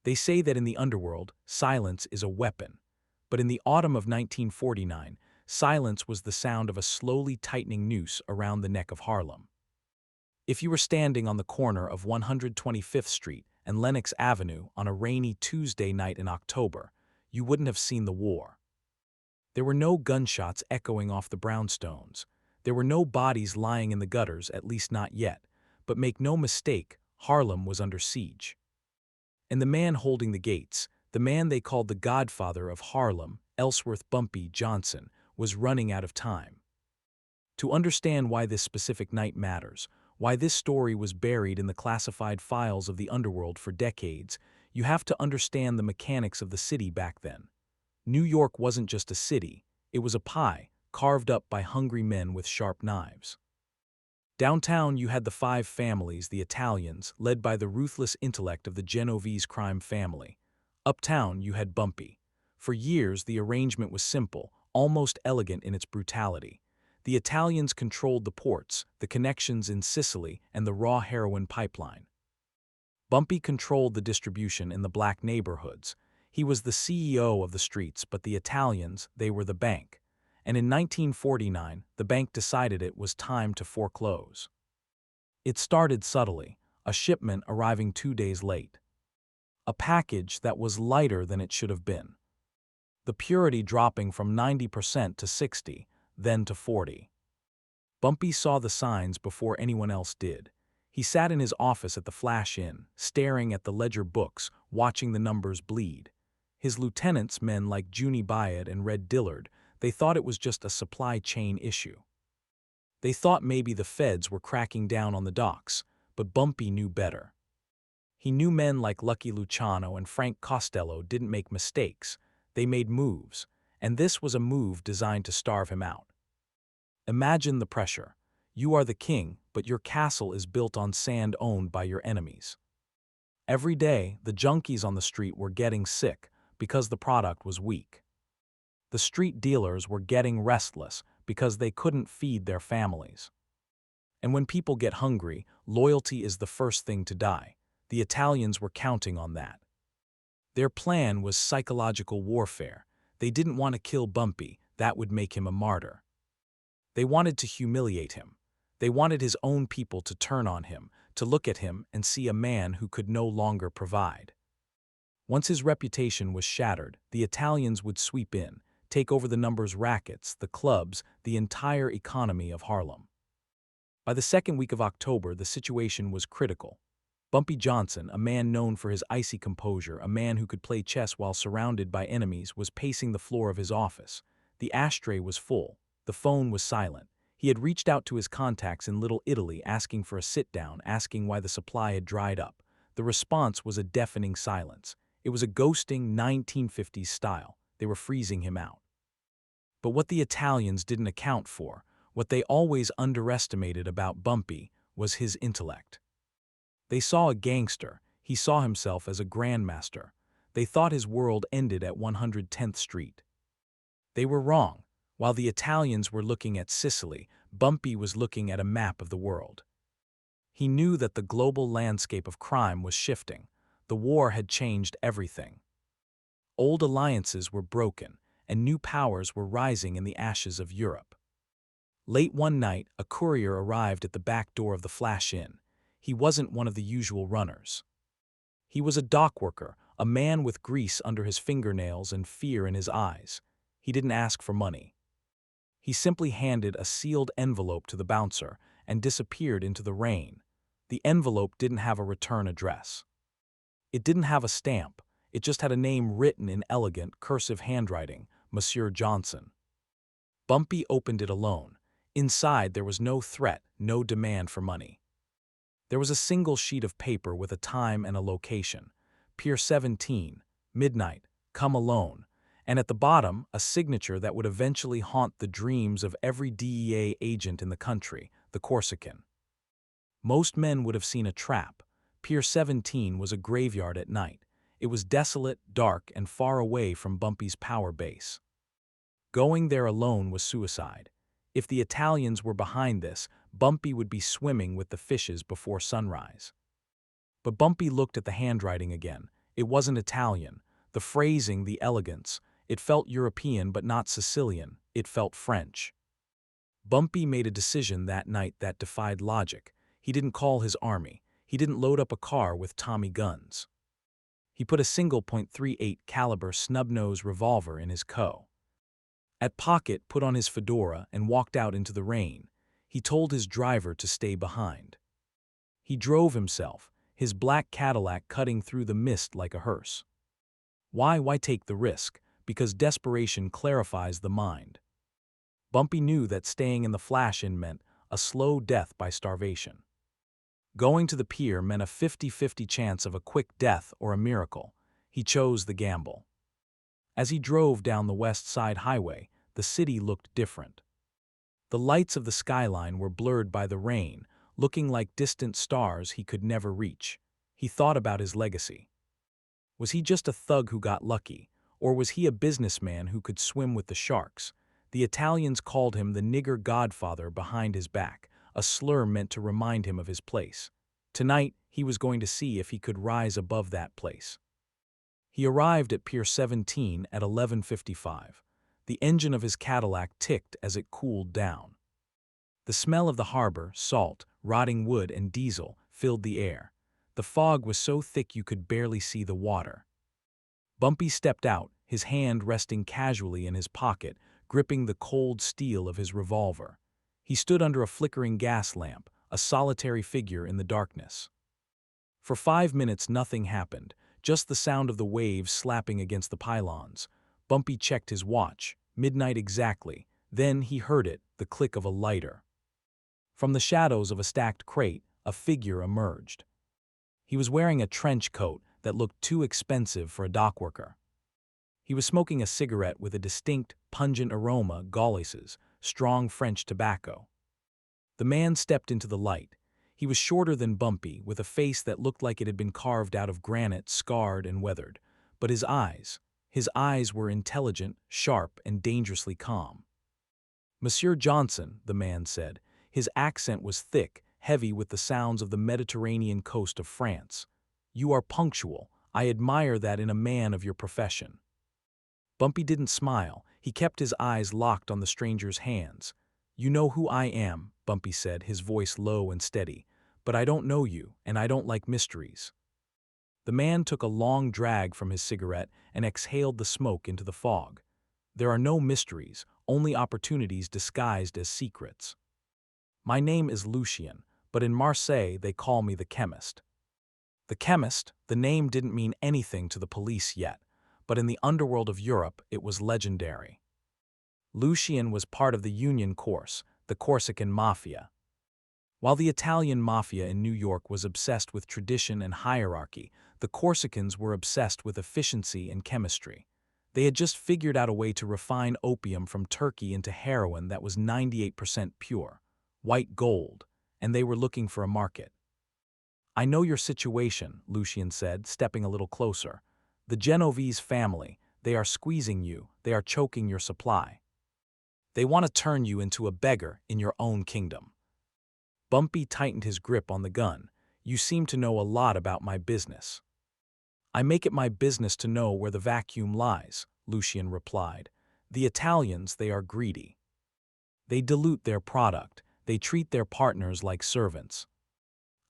They say that in the underworld, silence is a weapon. But in the autumn of 1949, silence was the sound of a slowly tightening noose around the neck of Harlem. If you were standing on the corner of 125th Street and Lenox Avenue on a rainy Tuesday night in October, you wouldn't have seen the war. There were no gunshots echoing off the brownstones. There were no bodies lying in the gutters, at least not yet. But make no mistake, Harlem was under siege. And the man holding the gates, the man they called the godfather of Harlem, Ellsworth Bumpy Johnson, was running out of time. To understand why this specific night matters, why this story was buried in the classified files of the underworld for decades, you have to understand the mechanics of the city back then. New York wasn't just a city, it was a pie, carved up by hungry men with sharp knives. Downtown you had the five families, the Italians, led by the ruthless intellect of the Genovese crime family. Uptown you had Bumpy. For years the arrangement was simple, almost elegant in its brutality. The Italians controlled the ports, the connections in Sicily, and the raw heroin pipeline. Bumpy controlled the distribution in the black neighborhoods. He was the CEO of the streets, but the Italians, they were the bank. And in 1949, the bank decided it was time to foreclose. It started subtly, a shipment arriving 2 days late. A package that was lighter than it should have been. The purity dropping from 90% to 60%, then to 40%. Bumpy saw the signs before anyone else did. He sat in his office at the Flash Inn, staring at the ledger books, watching the numbers bleed. His lieutenants, men like Junie Byard and Red Dillard, they thought it was just a supply chain issue. They thought maybe the feds were cracking down on the docks, but Bumpy knew better. He knew men like Lucky Luciano and Frank Costello didn't make mistakes, they made moves, and this was a move designed to starve him out. Imagine the pressure. You are the king, but your castle is built on sand owned by your enemies. Every day, the junkies on the street were getting sick because the product was weak. The street dealers were getting restless because they couldn't feed their families. And when people get hungry, loyalty is the first thing to die. The Italians were counting on that. Their plan was psychological warfare. They didn't want to kill Bumpy, that would make him a martyr. They wanted to humiliate him. They wanted his own people to turn on him, to look at him and see a man who could no longer provide. Once his reputation was shattered, the Italians would sweep in, take over the numbers rackets, the clubs, the entire economy of Harlem. By the second week of October, the situation was critical. Bumpy Johnson, a man known for his icy composure, a man who could play chess while surrounded by enemies, was pacing the floor of his office. The ashtray was full. The phone was silent. He had reached out to his contacts in Little Italy asking for a sit-down, asking why the supply had dried up. The response was a deafening silence. It was a ghosting 1950s style. They were freezing him out. But what the Italians didn't account for, what they always underestimated about Bumpy, was his intellect. They saw a gangster. He saw himself as a grandmaster. They thought his world ended at 110th Street. They were wrong. While the Italians were looking at Sicily, Bumpy was looking at a map of the world. He knew that the global landscape of crime was shifting. The war had changed everything. Old alliances were broken, and new powers were rising in the ashes of Europe. Late one night, a courier arrived at the back door of the Flash Inn. He wasn't one of the usual runners. He was a dock worker, a man with grease under his fingernails and fear in his eyes. He didn't ask for money. He simply handed a sealed envelope to the bouncer and disappeared into the rain. The envelope didn't have a return address. It didn't have a stamp. It just had a name written in elegant, cursive handwriting, Monsieur Johnson. Bumpy opened it alone. Inside there was no threat, no demand for money. There was a single sheet of paper with a time and a location. Pier 17, midnight, come alone. And at the bottom, a signature that would eventually haunt the dreams of every DEA agent in the country, the Corsican. Most men would have seen a trap. Pier 17 was a graveyard at night. It was desolate, dark, and far away from Bumpy's power base. Going there alone was suicide. If the Italians were behind this, Bumpy would be swimming with the fishes before sunrise. But Bumpy looked at the handwriting again. It wasn't Italian. The phrasing, the elegance. It felt European but not Sicilian. It felt French. Bumpy made a decision that night that defied logic. He didn't call his army. He didn't load up a car with Tommy guns. He put a single .38 caliber snub-nose revolver in his co. At pocket, put on his fedora, and walked out into the rain. He told his driver to stay behind. He drove himself, his black Cadillac cutting through the mist like a hearse. Why take the risk? Because desperation clarifies the mind. Bumpy knew that staying in the flash-in meant a slow death by starvation. Going to the pier meant a 50-50 chance of a quick death or a miracle. He chose the gamble. As he drove down the West Side Highway, the city looked different. The lights of the skyline were blurred by the rain, looking like distant stars he could never reach. He thought about his legacy. Was he just a thug who got lucky, or was he a businessman who could swim with the sharks? The Italians called him the nigger godfather behind his back, a slur meant to remind him of his place. Tonight, he was going to see if he could rise above that place. He arrived at Pier 17 at 11:55. The engine of his Cadillac ticked as it cooled down. The smell of the harbor, salt, rotting wood, and diesel filled the air. The fog was so thick you could barely see the water. Bumpy stepped out, his hand resting casually in his pocket, gripping the cold steel of his revolver. He stood under a flickering gas lamp, a solitary figure in the darkness. For 5 minutes nothing happened, just the sound of the waves slapping against the pylons. Bumpy checked his watch, midnight exactly. Then he heard it, the click of a lighter. From the shadows of a stacked crate, a figure emerged. He was wearing a trench coat that looked too expensive for a dockworker. He was smoking a cigarette with a distinct, pungent aroma, Gaullis's, strong French tobacco. The man stepped into the light. He was shorter than Bumpy, with a face that looked like it had been carved out of granite, scarred and weathered. But his eyes were intelligent, sharp, and dangerously calm. "Monsieur Johnson," the man said. His accent was thick, heavy with the sounds of the Mediterranean coast of France. "You are punctual. I admire that in a man of your profession." Bumpy didn't smile. He kept his eyes locked on the stranger's hands. "You know who I am," Bumpy said, his voice low and steady. "But I don't know you, and I don't like mysteries." The man took a long drag from his cigarette and exhaled the smoke into the fog. "There are no mysteries, only opportunities disguised as secrets. My name is Lucien, but in Marseille they call me the chemist." The chemist, the name didn't mean anything to the police yet, but in the underworld of Europe it was legendary. Lucien was part of the Union Corse, the Corsican Mafia. While the Italian Mafia in New York was obsessed with tradition and hierarchy, the Corsicans were obsessed with efficiency and chemistry. They had just figured out a way to refine opium from Turkey into heroin that was 98% pure, white gold, and they were looking for a market. "I know your situation," Lucien said, stepping a little closer. "The Genovese family, they are squeezing you, they are choking your supply. They want to turn you into a beggar in your own kingdom." Bumpy tightened his grip on the gun. "You seem to know a lot about my business." "I make it my business to know where the vacuum lies," Lucien replied. "The Italians, they are greedy. They dilute their product. They treat their partners like servants.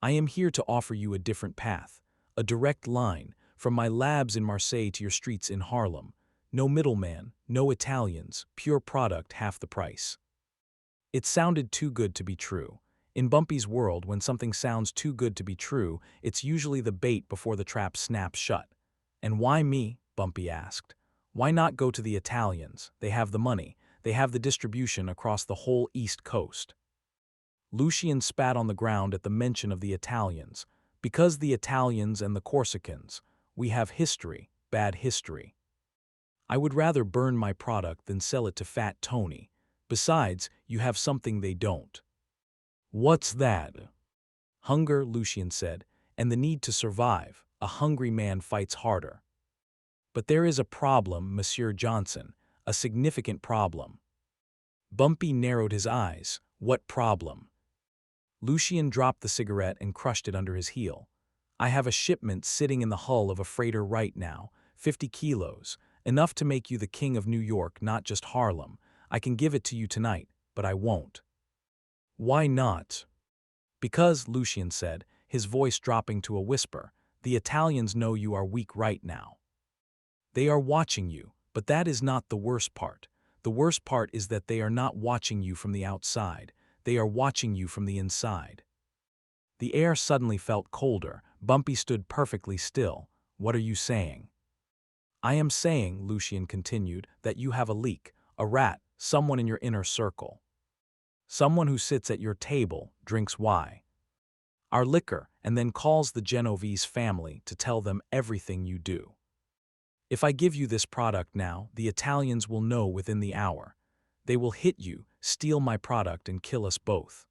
I am here to offer you a different path, a direct line, from my labs in Marseille to your streets in Harlem. No middleman, no Italians, pure product, half the price." It sounded too good to be true. In Bumpy's world, when something sounds too good to be true, it's usually the bait before the trap snaps shut. "And why me?" Bumpy asked. "Why not go to the Italians? They have the money. They have the distribution across the whole East Coast." Lucien spat on the ground at the mention of the Italians. "Because the Italians and the Corsicans, we have history, bad history. I would rather burn my product than sell it to Fat Tony. Besides, you have something they don't." "What's that?" "Hunger," Lucien said, "and the need to survive. A hungry man fights harder." "But there is a problem, Monsieur Johnson, a significant problem." Bumpy narrowed his eyes. "What problem?" Lucien dropped the cigarette and crushed it under his heel. I have a shipment sitting in the hull of a freighter right now, 50 kilos, enough to make you the king of New York, not just Harlem. I can give it to you tonight, but I won't." "Why not?" "Because," Lucien said, his voice dropping to a whisper, "the Italians know you are weak right now. They are watching you, but that is not the worst part. The worst part is that they are not watching you from the outside. They are watching you from the inside." The air suddenly felt colder. Bumpy stood perfectly still. "What are you saying?" "I am saying," Lucien continued, "that you have a leak, a rat, someone in your inner circle. Someone who sits at your table, drinks our liquor, and then calls the Genovese family to tell them everything you do. If I give you this product now, the Italians will know within the hour. They will hit you, steal my product, and kill us both.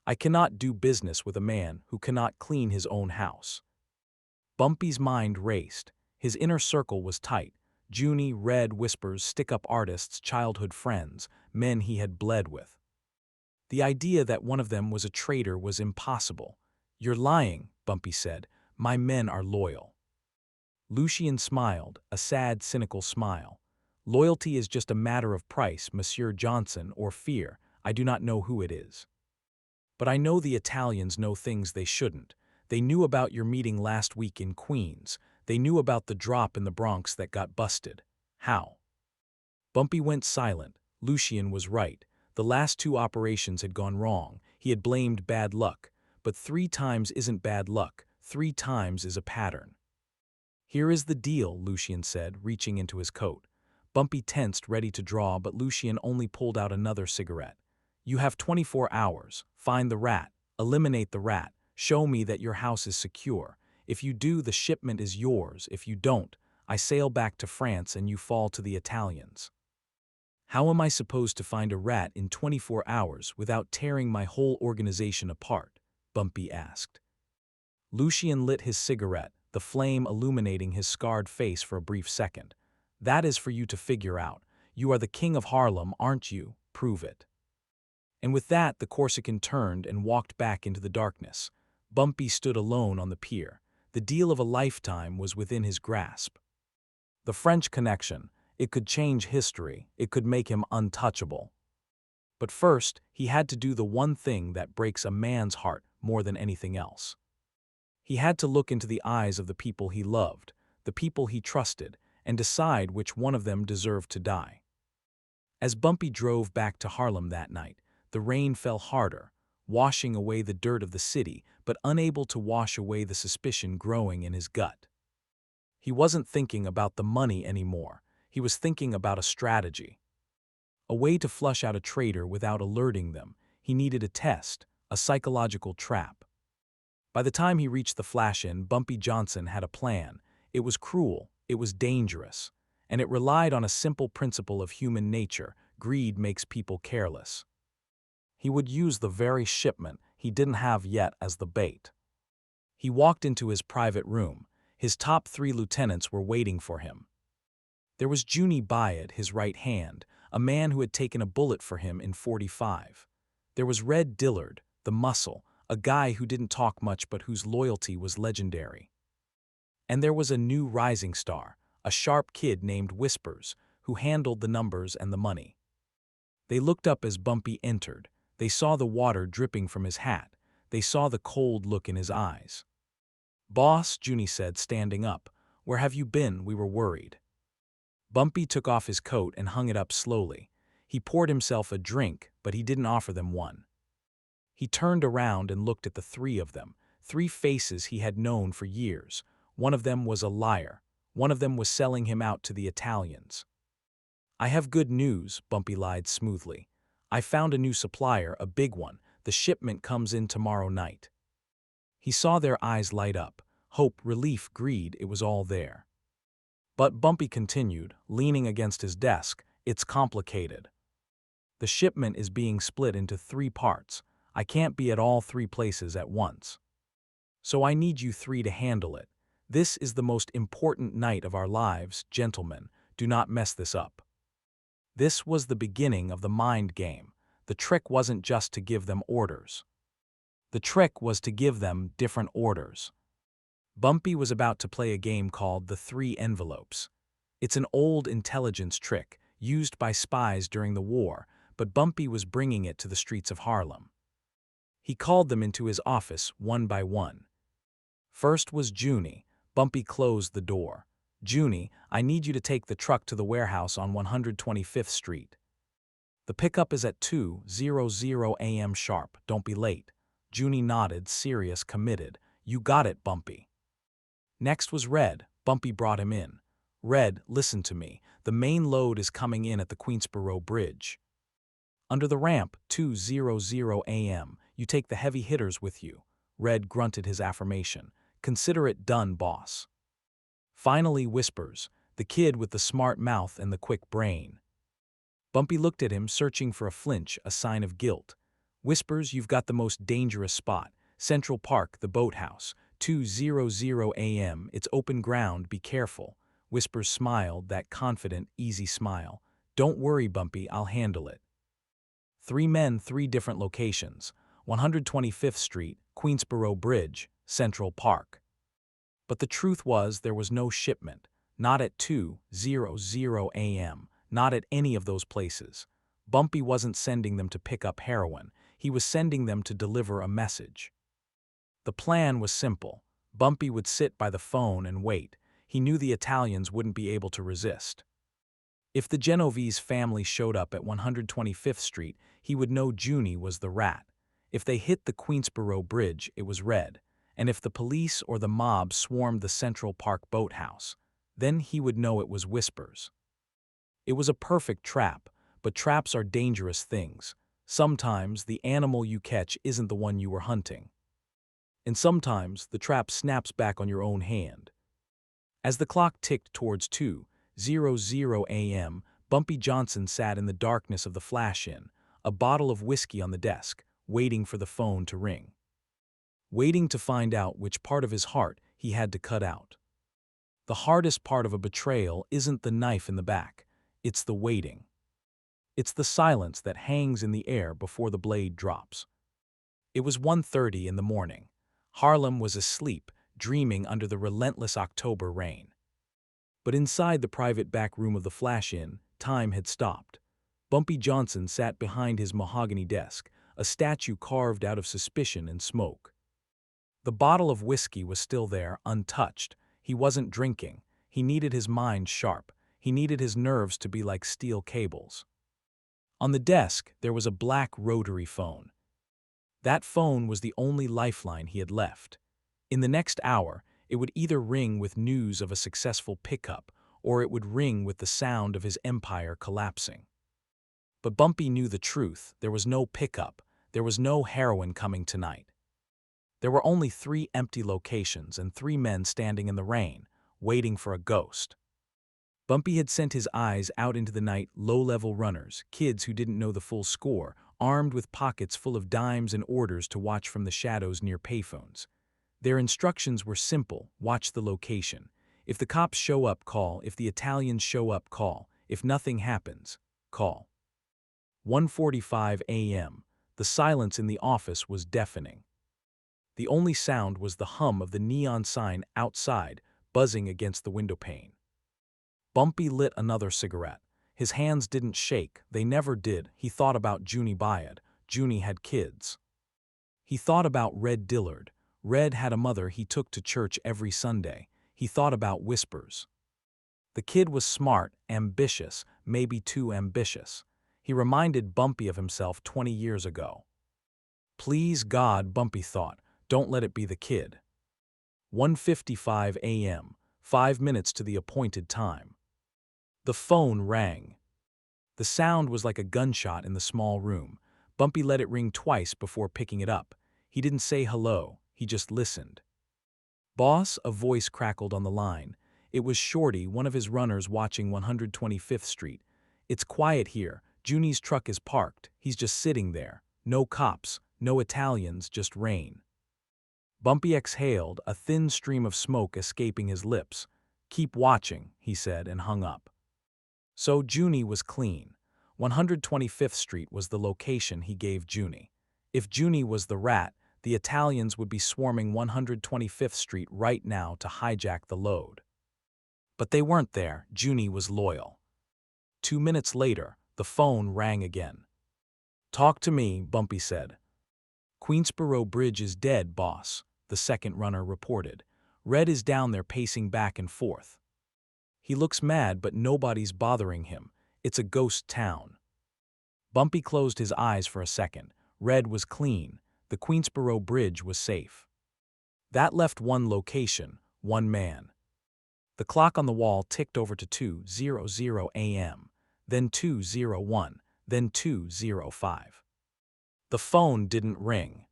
I cannot do business with a man who cannot clean his own house." Bumpy's mind raced. His inner circle was tight. Junie, Red, Whispers, stick-up artists, childhood friends, men he had bled with. The idea that one of them was a traitor was impossible. "You're lying," Bumpy said. "My men are loyal." Lucien smiled, a sad, cynical smile. "Loyalty is just a matter of price, Monsieur Johnson, or fear. I do not know who it is. But I know the Italians know things they shouldn't. They knew about your meeting last week in Queens. They knew about the drop in the Bronx that got busted. How?" Bumpy went silent. Lucien was right. The last two operations had gone wrong. He had blamed bad luck. But 3 times isn't bad luck. 3 times is a pattern. "Here is the deal," Lucien said, reaching into his coat. Bumpy tensed, ready to draw, but Lucien only pulled out another cigarette. "You have 24 hours. Find the rat. Eliminate the rat. Show me that your house is secure. If you do, the shipment is yours. If you don't, I sail back to France and you fall to the Italians." "How am I supposed to find a rat in 24 hours without tearing my whole organization apart?" Bumpy asked. Lucien lit his cigarette, the flame illuminating his scarred face for a brief second. "That is for you to figure out. You are the king of Harlem, aren't you? Prove it." And with that, the Corsican turned and walked back into the darkness. Bumpy stood alone on the pier. The deal of a lifetime was within his grasp. The French connection. It could change history. It could make him untouchable. But first, he had to do the one thing that breaks a man's heart more than anything else. He had to look into the eyes of the people he loved, the people he trusted, and decide which one of them deserved to die. As Bumpy drove back to Harlem that night, the rain fell harder, washing away the dirt of the city, but unable to wash away the suspicion growing in his gut. He wasn't thinking about the money anymore. He was thinking about a strategy. A way to flush out a traitor without alerting them. He needed a test, a psychological trap. By the time he reached the flash-in, Bumpy Johnson had a plan. It was cruel, it was dangerous, and it relied on a simple principle of human nature: greed makes people careless. He would use the very shipment he didn't have yet as the bait. He walked into his private room. His top 3 lieutenants were waiting for him. There was Junie Byad, his right hand, a man who had taken a bullet for him in '45. There was Red Dillard, the muscle, a guy who didn't talk much but whose loyalty was legendary. And there was a new rising star, a sharp kid named Whispers, who handled the numbers and the money. They looked up as Bumpy entered. They saw the water dripping from his hat. They saw the cold look in his eyes. "Boss," Junie said, standing up, "where have you been? We were worried." Bumpy took off his coat and hung it up slowly. He poured himself a drink, but he didn't offer them one. He turned around and looked at the 3 of them, 3 faces he had known for years. One of them was a liar. One of them was selling him out to the Italians. "I have good news," Bumpy lied smoothly. "I found a new supplier, a big one. The shipment comes in tomorrow night." He saw their eyes light up. Hope, relief, greed, it was all there. But Bumpy continued, leaning against his desk, "It's complicated. The shipment is being split into 3 parts. I can't be at all 3 places at once. So I need you 3 to handle it. This is the most important night of our lives, gentlemen. Do not mess this up." This was the beginning of the mind game. The trick wasn't just to give them orders. The trick was to give them different orders. Bumpy was about to play a game called the Three Envelopes. It's an old intelligence trick used by spies during the war, but Bumpy was bringing it to the streets of Harlem. He called them into his office one by one. First was Junie. Bumpy closed the door. "Junie, I need you to take the truck to the warehouse on 125th Street. The pickup is at 2:00 a.m. sharp. Don't be late." Junie nodded, serious, committed. "You got it, Bumpy." Next was Red. Bumpy brought him in. "Red, listen to me. The main load is coming in at the Queensboro Bridge. Under the ramp, 2:00 a.m. You take the heavy hitters with you." Red grunted his affirmation. "Consider it done, boss." Finally, Whispers, the kid with the smart mouth and the quick brain. Bumpy looked at him, searching for a flinch, a sign of guilt. "Whispers, you've got the most dangerous spot. Central Park, the boathouse. 2:00 a.m. It's open ground, be careful." Whispers smiled, that confident, easy smile. "Don't worry, Bumpy, I'll handle it." 3 men, 3 different locations. 125th Street, Queensboro Bridge, Central Park. But the truth was there was no shipment. Not at 2:00 a.m. Not at any of those places. Bumpy wasn't sending them to pick up heroin. He was sending them to deliver a message. The plan was simple. Bumpy would sit by the phone and wait. He knew the Italians wouldn't be able to resist. If the Genovese family showed up at 125th Street, he would know Junie was the rat. If they hit the Queensboro Bridge, it was Red. And if the police or the mob swarmed the Central Park boathouse, then he would know it was Whispers. It was a perfect trap, but traps are dangerous things. Sometimes the animal you catch isn't the one you were hunting. And sometimes the trap snaps back on your own hand. As the clock ticked towards 2:00 a.m., Bumpy Johnson sat in the darkness of the flash-in, a bottle of whiskey on the desk, waiting for the phone to ring. Waiting to find out which part of his heart he had to cut out. The hardest part of a betrayal isn't the knife in the back, it's the waiting. It's the silence that hangs in the air before the blade drops. It was 1:30 in the morning. Harlem was asleep, dreaming under the relentless October rain. But inside the private back room of the flash-in, time had stopped. Bumpy Johnson sat behind his mahogany desk, a statue carved out of suspicion and smoke. The bottle of whiskey was still there, untouched. He wasn't drinking. He needed his mind sharp. He needed his nerves to be like steel cables. On the desk, there was a black rotary phone. That phone was the only lifeline he had left. In the next hour, it would either ring with news of a successful pickup, or it would ring with the sound of his empire collapsing. But Bumpy knew the truth. There was no pickup. There was no heroin coming tonight. There were only 3 empty locations and 3 men standing in the rain, waiting for a ghost. Bumpy had sent his eyes out into the night, low-level runners, kids who didn't know the full score, armed with pockets full of dimes and orders to watch from the shadows near payphones. Their instructions were simple: watch the location. If the cops show up, call. If the Italians show up, call. If nothing happens, call. 1:45 a.m. The silence in the office was deafening. The only sound was the hum of the neon sign outside, buzzing against the windowpane. Bumpy lit another cigarette. His hands didn't shake. They never did. He thought about Junie Byad. Junie had kids. He thought about Red Dillard. Red had a mother he took to church every Sunday. He thought about Whispers. The kid was smart, ambitious, maybe too ambitious. He reminded Bumpy of himself 20 years ago. Please God, Bumpy thought, don't let it be the kid. 1:55 a.m., 5 minutes to the appointed time. The phone rang. The sound was like a gunshot in the small room. Bumpy let it ring twice before picking it up. He didn't say hello, he just listened. "Boss," a voice crackled on the line. It was Shorty, one of his runners watching 125th Street. "It's quiet here. Junie's truck is parked. He's just sitting there. No cops, no Italians, just rain." Bumpy exhaled, a thin stream of smoke escaping his lips. "Keep watching," he said, and hung up. So Junie was clean. 125th Street was the location he gave Junie. If Junie was the rat, The Italians would be swarming 125th Street right now to hijack the load. But they weren't there. Junie was loyal. 2 minutes later, the phone rang again. "Talk to me," Bumpy said. "Queensboro Bridge is dead, boss," the second runner reported. "Red is down there pacing back and forth. He looks mad, but nobody's bothering him. It's a ghost town." Bumpy closed his eyes for a second. Red was clean. The Queensboro Bridge was safe. That left one location, one man. The clock on the wall ticked over to 2:00 a.m., then 2:01, then 2:05. The phone didn't ring.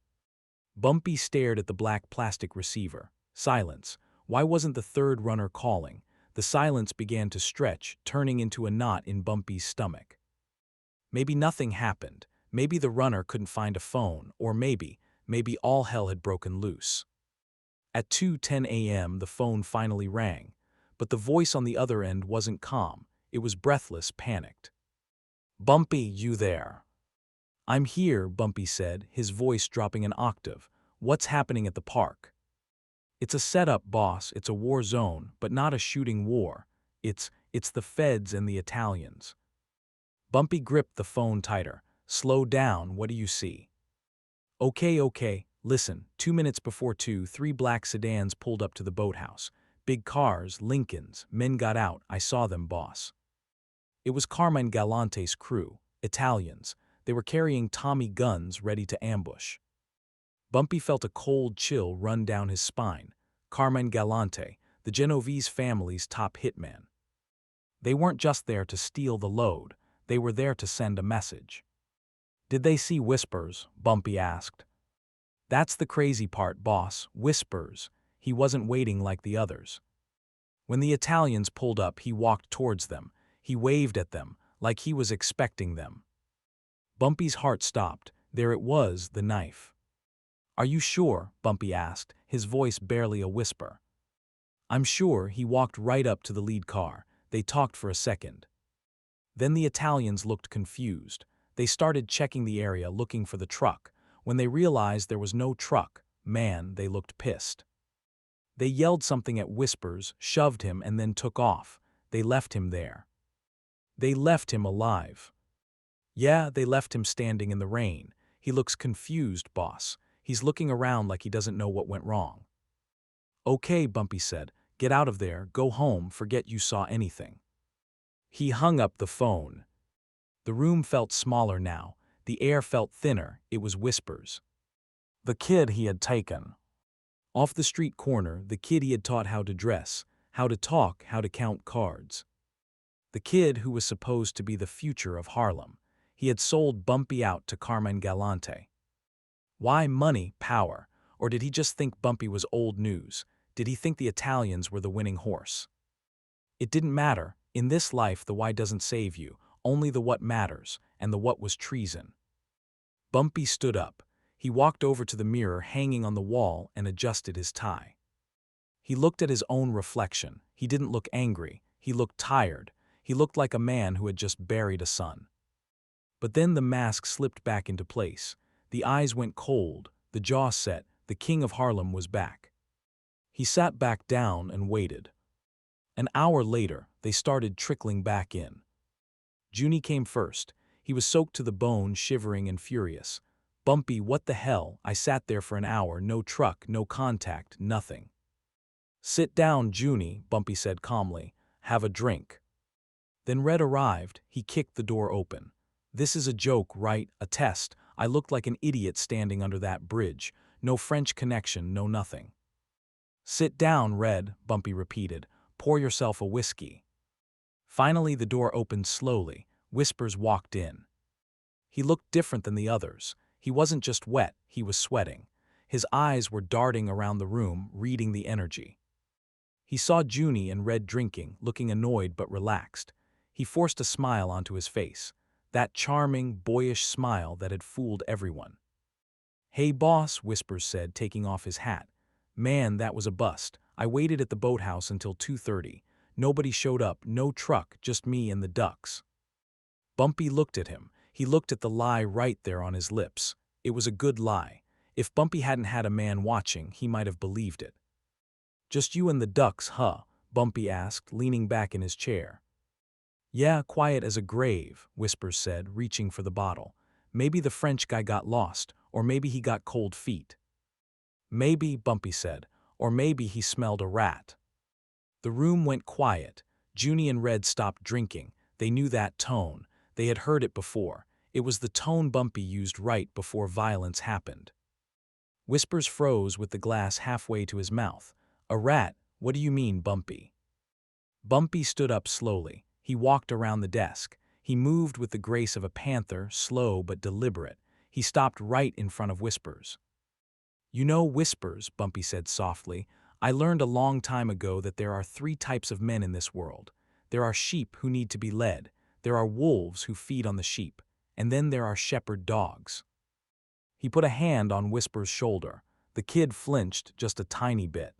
Bumpy stared at the black plastic receiver. Silence. Why wasn't the third runner calling? The silence began to stretch, turning into a knot in Bumpy's stomach. Maybe nothing happened. Maybe the runner couldn't find a phone, or maybe all hell had broken loose. At 2:10 a.m., the phone finally rang, but the voice on the other end wasn't calm. It was breathless, panicked. "Bumpy, you there?" "I'm here," Bumpy said, his voice dropping an octave. "What's happening at the park?" "It's a setup, boss. It's a war zone, but not a shooting war. It's the feds and the Italians." Bumpy gripped the phone tighter. "Slow down, what do you see?" Okay, listen, 2 minutes before 2, 3 black sedans pulled up to the boathouse. Big cars, Lincolns, men got out, I saw them, boss. It was Carmine Galante's crew, Italians. They were carrying Tommy guns ready to ambush. Bumpy felt a cold chill run down his spine. Carmine Galante, the Genovese family's top hitman. They weren't just there to steal the load, they were there to send a message. "Did they see Whispers?" Bumpy asked. "That's the crazy part, boss, Whispers. He wasn't waiting like the others. When the Italians pulled up, he walked towards them. He waved at them, like he was expecting them." Bumpy's heart stopped. There it was, the knife. "Are you sure?" Bumpy asked, his voice barely a whisper. "I'm sure." He walked right up to the lead car. They talked for a second. Then the Italians looked confused. They started checking the area, looking for the truck. When they realized there was no truck, man, they looked pissed. They yelled something at Whispers, shoved him, and then took off. They left him there. They left him alive. Yeah, they left him standing in the rain. He looks confused, boss. He's looking around like he doesn't know what went wrong. "Okay," Bumpy said. "Get out of there, go home, forget you saw anything." He hung up the phone. The room felt smaller now. The air felt thinner. It was Whispers. The kid he had taken. Off the street corner, the kid he had taught how to dress, how to talk, how to count cards. The kid who was supposed to be the future of Harlem. He had sold Bumpy out to Carmine Galante. Why money, power? Or did he just think Bumpy was old news? Did he think the Italians were the winning horse? It didn't matter. In this life, the why doesn't save you. Only the what matters, and the what was treason. Bumpy stood up. He walked over to the mirror hanging on the wall and adjusted his tie. He looked at his own reflection. He didn't look angry. He looked tired. He looked like a man who had just buried a son. But then the mask slipped back into place. The eyes went cold, the jaw set. The King of Harlem was back. He sat back down and waited. An hour later, they started trickling back in. Junie came first. He was soaked to the bone, shivering and furious. "Bumpy, what the hell? I sat there for an hour, no truck, no contact, nothing." "Sit down, Junie," Bumpy said calmly. "Have a drink." Then Red arrived. He kicked the door open. "This is a joke, right? A test. I looked like an idiot standing under that bridge. No French connection, no nothing." "Sit down, Red," Bumpy repeated. "Pour yourself a whiskey." Finally, the door opened slowly. Whispers walked in. He looked different than the others. He wasn't just wet, he was sweating. His eyes were darting around the room, reading the energy. He saw Junie and Red drinking, looking annoyed but relaxed. He forced a smile onto his face. That charming, boyish smile that had fooled everyone. "Hey boss," Whispers said, taking off his hat. "Man, that was a bust. I waited at the boathouse until 2:30. Nobody showed up, no truck, just me and the ducks." Bumpy looked at him. He looked at the lie right there on his lips. It was a good lie. If Bumpy hadn't had a man watching, he might have believed it. "Just you and the ducks, huh?" Bumpy asked, leaning back in his chair. "Yeah, quiet as a grave," Whispers said, reaching for the bottle. "Maybe the French guy got lost, or maybe he got cold feet." "Maybe," Bumpy said, "or maybe he smelled a rat." The room went quiet. Junie and Red stopped drinking. They knew that tone. They had heard it before. It was the tone Bumpy used right before violence happened. Whispers froze with the glass halfway to his mouth. "A rat? What do you mean, Bumpy?" Bumpy stood up slowly. He walked around the desk. He moved with the grace of a panther, slow but deliberate. He stopped right in front of Whispers. "You know, Whispers," Bumpy said softly, "I learned a long time ago that there are 3 types of men in this world. There are sheep who need to be led, there are wolves who feed on the sheep, and then there are shepherd dogs." He put a hand on Whisper's shoulder. The kid flinched just a tiny bit.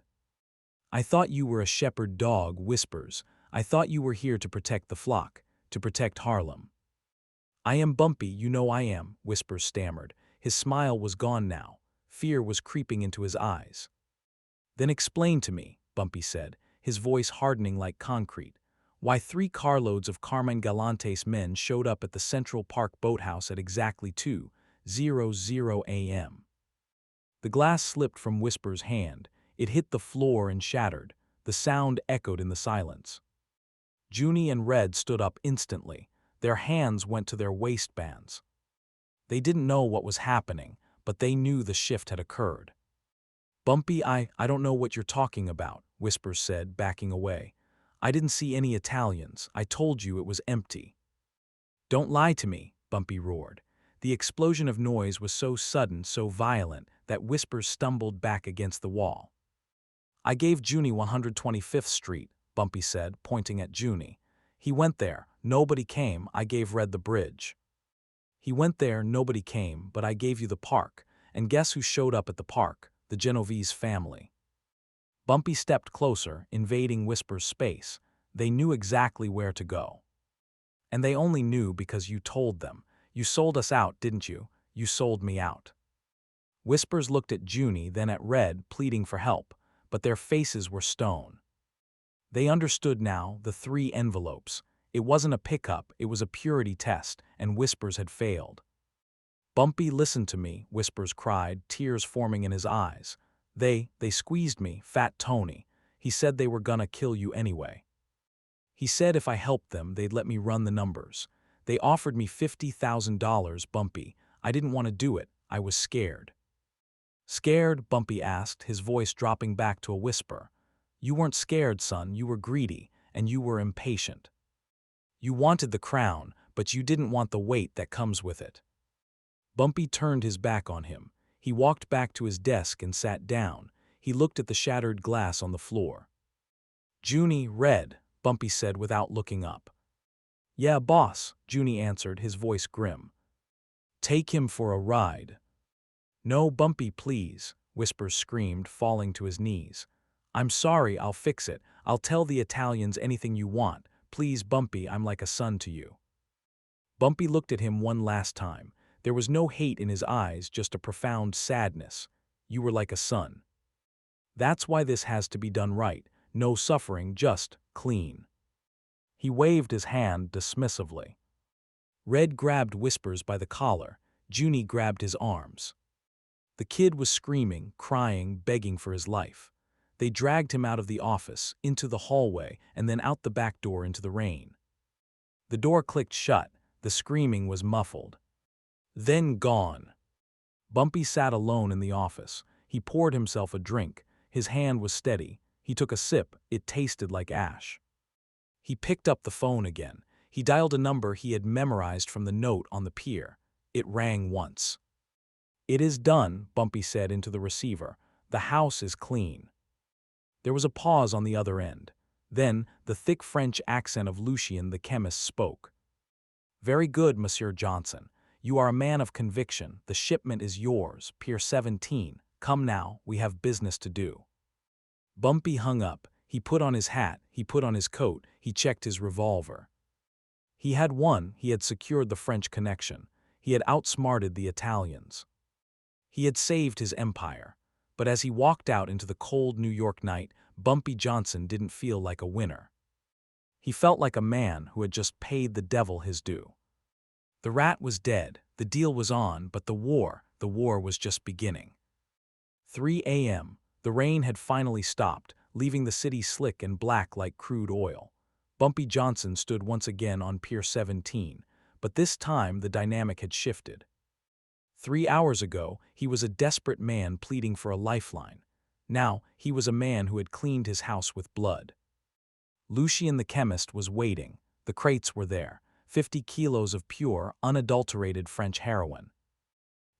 "I thought you were a shepherd dog, Whispers. I thought you were here to protect the flock, to protect Harlem." "I am Bumpy, you know I am," Whispers stammered. His smile was gone now. Fear was creeping into his eyes. "Then explain to me," Bumpy said, his voice hardening like concrete, "why 3 carloads of Carmine Galante's men showed up at the Central Park boathouse at exactly 2:00 a.m. The glass slipped from Whisper's hand. It hit the floor and shattered. The sound echoed in the silence. Junie and Red stood up instantly. Their hands went to their waistbands. They didn't know what was happening, but they knew the shift had occurred. "Bumpy, I don't know what you're talking about," Whispers said, backing away. "I didn't see any Italians. I told you it was empty." "Don't lie to me," Bumpy roared. The explosion of noise was so sudden, so violent, that Whispers stumbled back against the wall. "I gave Junie 125th Street, Bumpy said, pointing at Junie. "He went there. Nobody came. I gave Red the bridge." "He went there, nobody came, but I gave you the park. And guess who showed up at the park? The Genovese family." Bumpy stepped closer, invading Whisper's space. "They knew exactly where to go. And they only knew because you told them. You sold us out, didn't you? You sold me out." Whispers looked at Junie, then at Red, pleading for help, but their faces were stone. They understood now, the 3 envelopes. It wasn't a pickup, it was a purity test, and Whispers had failed. "Bumpy, listen to me," Whispers cried, tears forming in his eyes. They squeezed me, Fat Tony. He said they were gonna kill you anyway. He said if I helped them, they'd let me run the numbers. They offered me $50,000, Bumpy. I didn't want to do it. I was scared." "Scared?" Bumpy asked, his voice dropping back to a whisper. "You weren't scared, son. You were greedy, and you were impatient. You wanted the crown, but you didn't want the weight that comes with it." Bumpy turned his back on him. He walked back to his desk and sat down. He looked at the shattered glass on the floor. "Junie, Red," Bumpy said without looking up. "Yeah, boss," Junie answered, his voice grim. "Take him for a ride." "No, Bumpy, please," Whispers screamed, falling to his knees. "I'm sorry, I'll fix it. I'll tell the Italians anything you want. Please, Bumpy, I'm like a son to you." Bumpy looked at him one last time. There was no hate in his eyes, just a profound sadness. "You were like a son. That's why this has to be done right. No suffering, just clean." He waved his hand dismissively. Red grabbed Whispers by the collar. Junie grabbed his arms. The kid was screaming, crying, begging for his life. They dragged him out of the office, into the hallway, and then out the back door into the rain. The door clicked shut. The screaming was muffled. Then gone. Bumpy sat alone in the office. He poured himself a drink. His hand was steady. He took a sip. It tasted like ash. He picked up the phone again. He dialed a number he had memorized from the note on the pier. It rang once. "It is done," Bumpy said into the receiver. "The house is clean." There was a pause on the other end. Then, the thick French accent of Lucien the chemist spoke. "Very good, Monsieur Johnson. You are a man of conviction. The shipment is yours, Pier 17. Come now, we have business to do." Bumpy hung up. He put on his hat, he put on his coat, he checked his revolver. He had won, he had secured the French connection. He had outsmarted the Italians. He had saved his empire. But as he walked out into the cold New York night, Bumpy Johnson didn't feel like a winner. He felt like a man who had just paid the devil his due. The rat was dead, the deal was on, but the war was just beginning. 3 a.m. The rain had finally stopped, leaving the city slick and black like crude oil. Bumpy Johnson stood once again on Pier 17, but this time the dynamic had shifted. 3 hours ago, he was a desperate man pleading for a lifeline. Now, he was a man who had cleaned his house with blood. Lucien the chemist was waiting. The crates were there, 50 kilos of pure, unadulterated French heroin.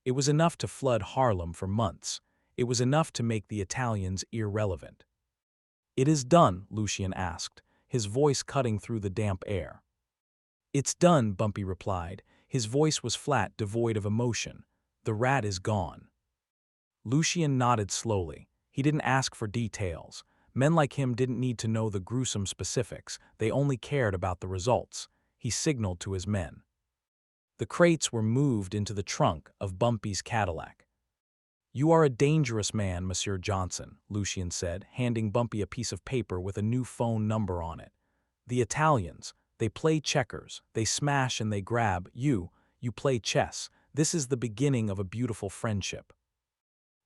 It was enough to flood Harlem for months. It was enough to make the Italians irrelevant. "It is done," Lucien asked, his voice cutting through the damp air. "It's done," Bumpy replied. His voice was flat, devoid of emotion. "The rat is gone." Lucien nodded slowly. He didn't ask for details. Men like him didn't need to know the gruesome specifics. They only cared about the results. He signaled to his men. The crates were moved into the trunk of Bumpy's Cadillac. "You are a dangerous man, Monsieur Johnson," Lucien said, handing Bumpy a piece of paper with a new phone number on it. "The Italians, they play checkers, they smash and they grab. You play chess. This is the beginning of a beautiful friendship."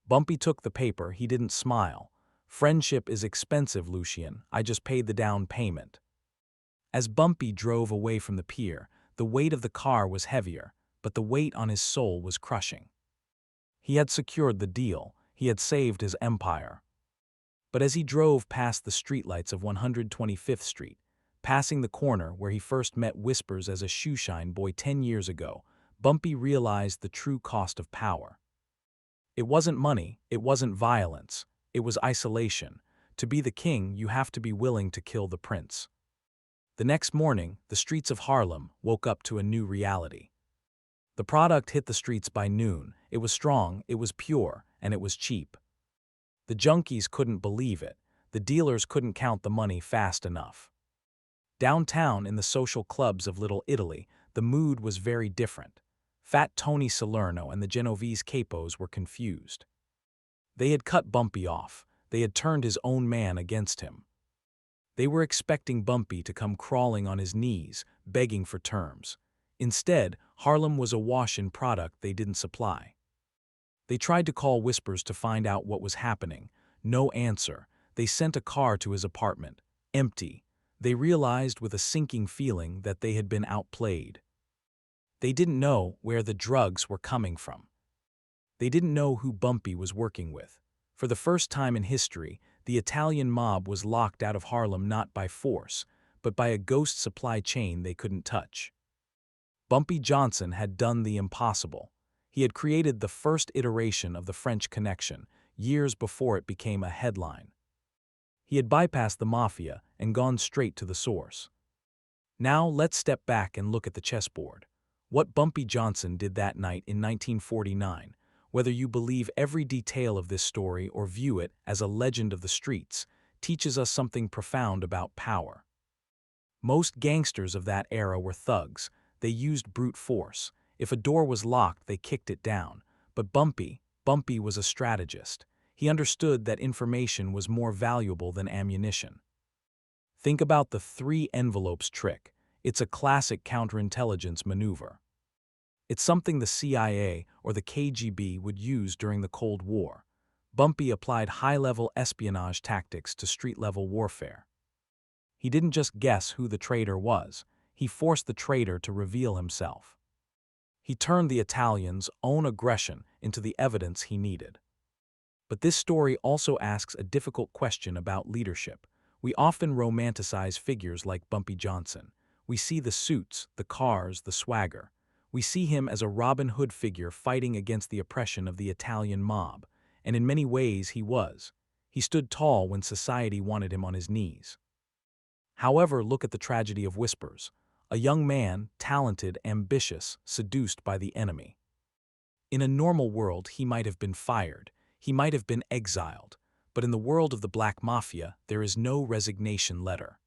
Bumpy took the paper. He didn't smile. "Friendship is expensive, Lucien. I just paid the down payment." As Bumpy drove away from the pier, the weight of the car was heavier, but the weight on his soul was crushing. He had secured the deal. He had saved his empire. But as he drove past the streetlights of 125th Street, passing the corner where he first met Whispers as a shoeshine boy 10 years ago, Bumpy realized the true cost of power. It wasn't money, it wasn't violence, it was isolation. To be the king, you have to be willing to kill the prince. The next morning, the streets of Harlem woke up to a new reality. The product hit the streets by noon. It was strong, it was pure, and it was cheap. The junkies couldn't believe it. The dealers couldn't count the money fast enough. Downtown in the social clubs of Little Italy, the mood was very different. Fat Tony Salerno and the Genovese capos were confused. They had cut Bumpy off. They had turned his own man against him. They were expecting Bumpy to come crawling on his knees, begging for terms. Instead, Harlem was awash in product they didn't supply. They tried to call Whispers to find out what was happening. No answer. They sent a car to his apartment. Empty. They realized with a sinking feeling that they had been outplayed. They didn't know where the drugs were coming from. They didn't know who Bumpy was working with. For the first time in history, the Italian mob was locked out of Harlem not by force, but by a ghost supply chain they couldn't touch. Bumpy Johnson had done the impossible. He had created the first iteration of the French Connection, years before it became a headline. He had bypassed the Mafia and gone straight to the source. Now let's step back and look at the chessboard. What Bumpy Johnson did that night in 1949, whether you believe every detail of this story or view it as a legend of the streets, teaches us something profound about power. Most gangsters of that era were thugs. They used brute force. If a door was locked, they kicked it down. But Bumpy was a strategist. He understood that information was more valuable than ammunition. Think about the 3 envelopes trick. It's a classic counterintelligence maneuver. It's something the CIA or the KGB would use during the Cold War. Bumpy applied high-level espionage tactics to street-level warfare. He didn't just guess who the traitor was. He forced the traitor to reveal himself. He turned the Italians' own aggression into the evidence he needed. But this story also asks a difficult question about leadership. We often romanticize figures like Bumpy Johnson. We see the suits, the cars, the swagger. We see him as a Robin Hood figure fighting against the oppression of the Italian mob, and in many ways he was. He stood tall when society wanted him on his knees. However, look at the tragedy of Whispers. A young man, talented, ambitious, seduced by the enemy. In a normal world, he might have been fired. He might have been exiled. But in the world of the Black Mafia, there is no resignation letter.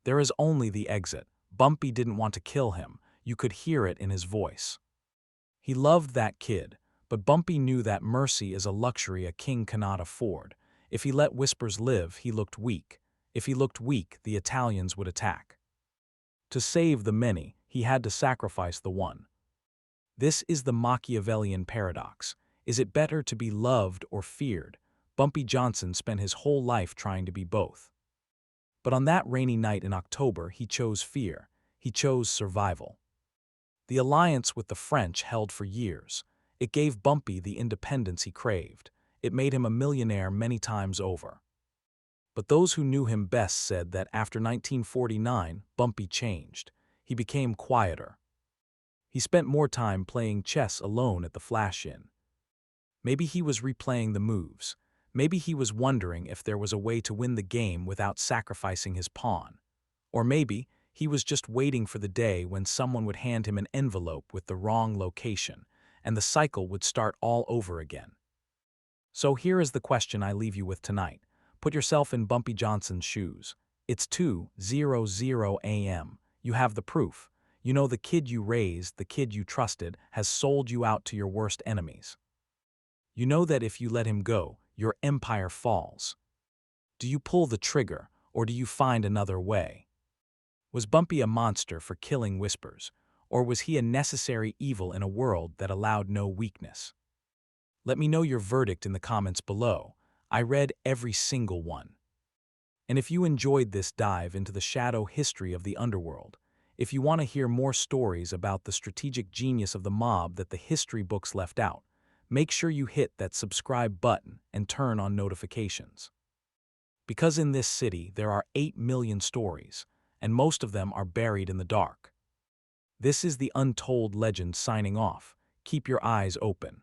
There is only the exit. Bumpy didn't want to kill him. You could hear it in his voice. He loved that kid, But Bumpy knew that mercy is a luxury a king cannot afford. If he let whispers live, he looked weak. If he looked weak, the Italians would attack. To save the many, he had to sacrifice the one. This is the Machiavellian paradox. Is it better to be loved or feared? Bumpy Johnson spent his whole life trying to be both. But on that rainy night in October, he chose fear. He chose survival. The alliance with the French held for years. It gave Bumpy the independence he craved. It made him a millionaire many times over. But those who knew him best said that after 1949, Bumpy changed. He became quieter. He spent more time playing chess alone at the Flash Inn. Maybe he was replaying the moves. Maybe he was wondering if there was a way to win the game without sacrificing his pawn. Or maybe he was just waiting for the day when someone would hand him an envelope with the wrong location, and the cycle would start all over again. So here is the question I leave you with tonight. Put yourself in Bumpy Johnson's shoes. It's 2:00 a.m. You have the proof. You know the kid you raised, the kid you trusted, has sold you out to your worst enemies. You know that if you let him go, your empire falls. Do you pull the trigger, or do you find another way? Was Bumpy a monster for killing whispers, or was he a necessary evil in a world that allowed no weakness? Let me know your verdict in the comments below. I read every single one. And if you enjoyed this dive into the shadow history of the underworld, if you want to hear more stories about the strategic genius of the mob that the history books left out, make sure you hit that subscribe button and turn on notifications. Because in this city there are 8 million stories, and most of them are buried in the dark. This is the Untold Legend signing off. Keep your eyes open.